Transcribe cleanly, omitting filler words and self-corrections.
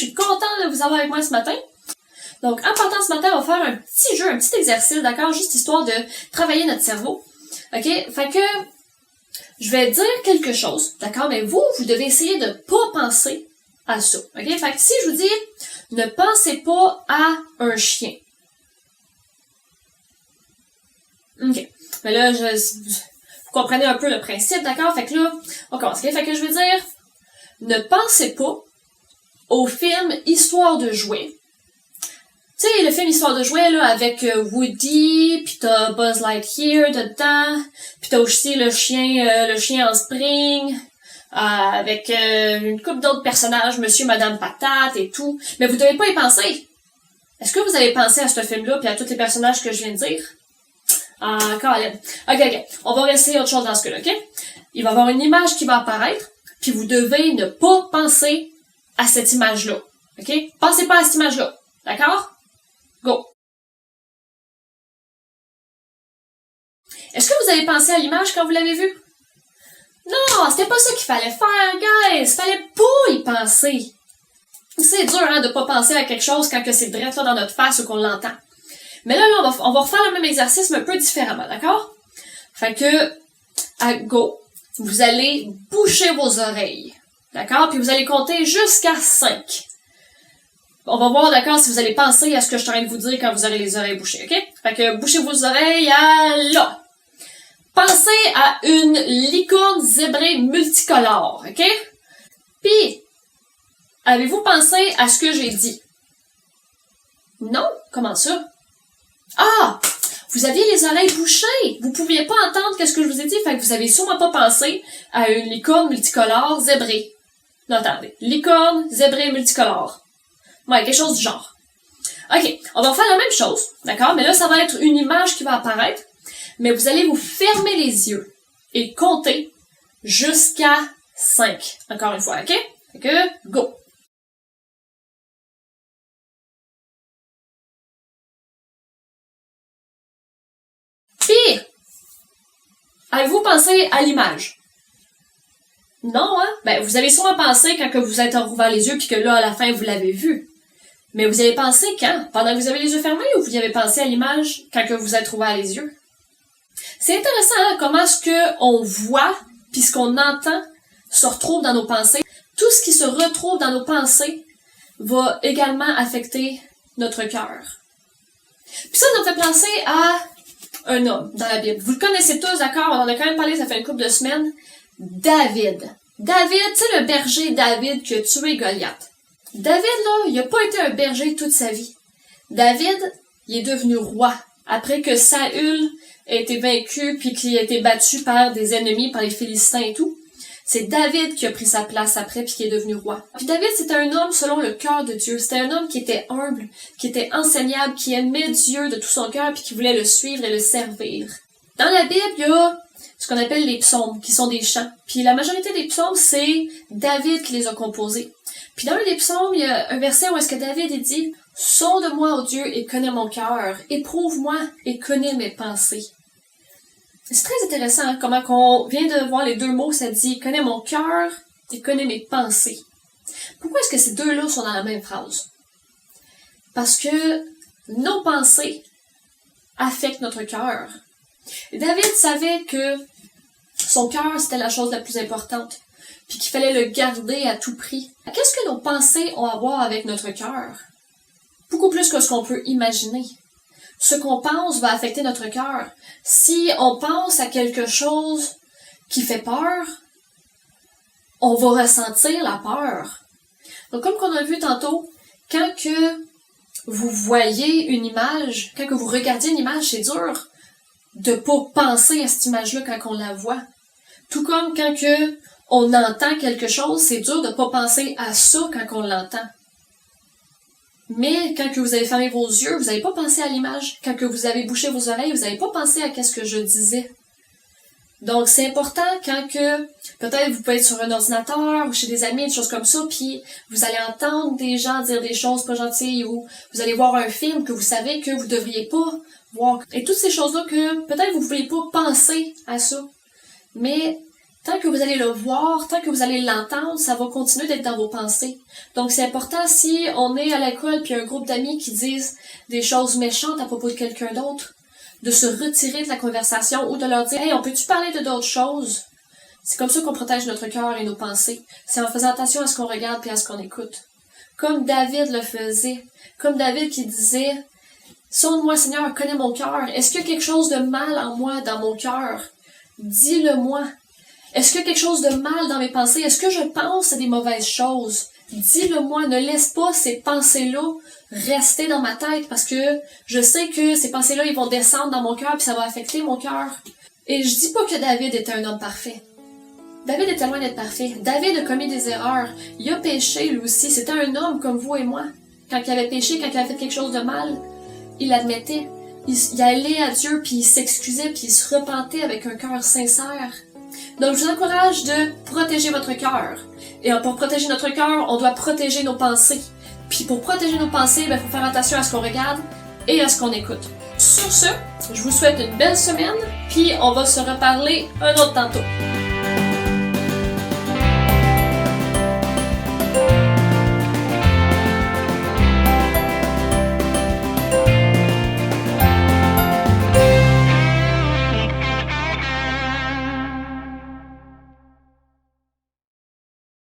suis contente de vous avoir avec moi ce matin. Donc, en partant ce matin, on va faire un petit jeu, un petit exercice, d'accord? Juste histoire de travailler notre cerveau. OK? Fait que, je vais dire quelque chose, d'accord? Mais vous devez essayer de pas penser à ça. OK? Fait que si je vous dis, ne pensez pas à un chien. OK. Mais là, vous comprenez un peu le principe, d'accord? Fait que là, on commence. Okay? Fait que je vais dire, ne pensez pas au film Histoire de jouets. Tu sais, le film Histoire de jouets, là, avec Woody, pis t'as Buzz Lightyear dedans, pis t'as aussi le chien en spring, avec une couple d'autres personnages, Monsieur, Madame Patate et tout. Mais vous devez pas y penser. Est-ce que vous avez pensé à ce film-là pis à tous les personnages que je viens de dire? Ah, Colin. Ok. On va rester autre chose dans ce cas-là, ok? Il va y avoir une image qui va apparaître, puis vous devez ne pas penser à cette image-là. Ok? Pensez pas à cette image-là. D'accord? Go! Est-ce que vous avez pensé à l'image quand vous l'avez vue? Non, c'était pas ça qu'il fallait faire, guys! Fallait pas y penser. C'est dur, hein, de pas penser à quelque chose quand que c'est direct là dans notre face ou qu'on l'entend. Mais là, on va refaire le même exercice, mais un peu différemment, d'accord? Fait que, à go, vous allez boucher vos oreilles. D'accord? Puis vous allez compter jusqu'à 5. On va voir, d'accord, si vous allez penser à ce que je suis en train de vous dire quand vous aurez les oreilles bouchées, ok? Fait que bouchez vos oreilles à là. Pensez à une licorne zébrée multicolore, ok? Puis, avez-vous pensé à ce que j'ai dit? Non? Comment ça? Ah! Vous aviez les oreilles bouchées! Vous pouviez pas entendre ce que je vous ai dit, fait que vous avez sûrement pas pensé à une licorne multicolore zébrée. Non, attendez. Licorne zébrée multicolore. Ouais, quelque chose du genre. OK, on va faire la même chose, d'accord? Mais là, ça va être une image qui va apparaître, mais vous allez vous fermer les yeux et compter jusqu'à 5. Encore une fois, OK? Fait que, go! Puis, avez-vous pensé à l'image? Non, hein? Ben, vous avez sûrement pensé quand que vous êtes rouvert les yeux puis que là, à la fin, vous l'avez vu. Mais vous y avez pensé quand? Pendant que vous avez les yeux fermés ou vous y avez pensé à l'image quand que vous êtes ouvert les yeux? C'est intéressant, hein, comment ce qu'on voit puis ce qu'on entend se retrouve dans nos pensées. Tout ce qui se retrouve dans nos pensées va également affecter notre cœur. Puis ça nous fait penser à un homme dans la Bible. Vous le connaissez tous, d'accord? On en a quand même parlé, ça fait une couple de semaines. David. David, tu sais le berger David qui a tué Goliath. David, là, il a pas été un berger toute sa vie. David, il est devenu roi. Après que Saül a été vaincu puis qu'il a été battu par des ennemis, par les Philistins et tout. C'est David qui a pris sa place après puis qui est devenu roi. Puis David, c'était un homme selon le cœur de Dieu. C'était un homme qui était humble, qui était enseignable, qui aimait Dieu de tout son cœur puis qui voulait le suivre et le servir. Dans la Bible, il y a ce qu'on appelle les psaumes, qui sont des chants. Puis la majorité des psaumes, c'est David qui les a composés. Puis dans les psaumes, il y a un verset où est-ce que David il dit « Sonde-moi, ô Dieu, et connais mon cœur. Éprouve-moi et connais mes pensées. » C'est très intéressant, hein, comment qu'on vient de voir les deux mots, ça dit « Connais mon cœur et connais mes pensées. » Pourquoi est-ce que ces deux-là sont dans la même phrase? Parce que nos pensées affectent notre cœur. David savait que son cœur, c'était la chose la plus importante, puis qu'il fallait le garder à tout prix. Qu'est-ce que nos pensées ont à voir avec notre cœur? Beaucoup plus que ce qu'on peut imaginer. Ce qu'on pense va affecter notre cœur. Si on pense à quelque chose qui fait peur, on va ressentir la peur. Donc, comme qu'on a vu tantôt, quand que vous voyez une image, quand que vous regardez une image, c'est dur de pas penser à cette image-là quand on la voit. Tout comme quand que on entend quelque chose, c'est dur de pas penser à ça quand on l'entend. Mais quand que vous avez fermé vos yeux, vous n'avez pas pensé à l'image. Quand que vous avez bouché vos oreilles, vous n'avez pas pensé à qu'est-ce que je disais. Donc, c'est important quand que, peut-être vous pouvez être sur un ordinateur ou chez des amis, des choses comme ça, puis vous allez entendre des gens dire des choses pas gentilles ou vous allez voir un film que vous savez que vous devriez pas voir. Et toutes ces choses-là que peut-être vous ne voulez pas penser à ça. Mais Tant que vous allez le voir, tant que vous allez l'entendre, ça va continuer d'être dans vos pensées. Donc c'est important si on est à l'école puis un groupe d'amis qui disent des choses méchantes à propos de quelqu'un d'autre, de se retirer de la conversation ou de leur dire « Hey, on peut-tu parler de d'autres choses? » C'est comme ça qu'on protège notre cœur et nos pensées. C'est en faisant attention à ce qu'on regarde et à ce qu'on écoute. Comme David le faisait. Comme David qui disait « Sonde-moi, Seigneur, connais mon cœur. Est-ce qu'il y a quelque chose de mal en moi, dans mon cœur? Dis-le-moi. Est-ce qu'il y a quelque chose de mal dans mes pensées? Est-ce que je pense à des mauvaises choses? Dis-le-moi. Ne laisse pas ces pensées-là rester dans ma tête parce que je sais que ces pensées-là, ils vont descendre dans mon cœur puis ça va affecter mon cœur. » Et je dis pas que David était un homme parfait. David était loin d'être parfait. David a commis des erreurs. Il a péché, lui aussi. C'était un homme comme vous et moi. Quand il avait péché, quand il avait fait quelque chose de mal, il l'admettait. Il allait à Dieu, puis il s'excusait, puis il se repentait avec un cœur sincère. Donc, je vous encourage de protéger votre cœur. Et pour protéger notre cœur, on doit protéger nos pensées. Puis pour protéger nos pensées, il faut faire attention à ce qu'on regarde et à ce qu'on écoute. Sur ce, je vous souhaite une belle semaine, puis on va se reparler un autre tantôt.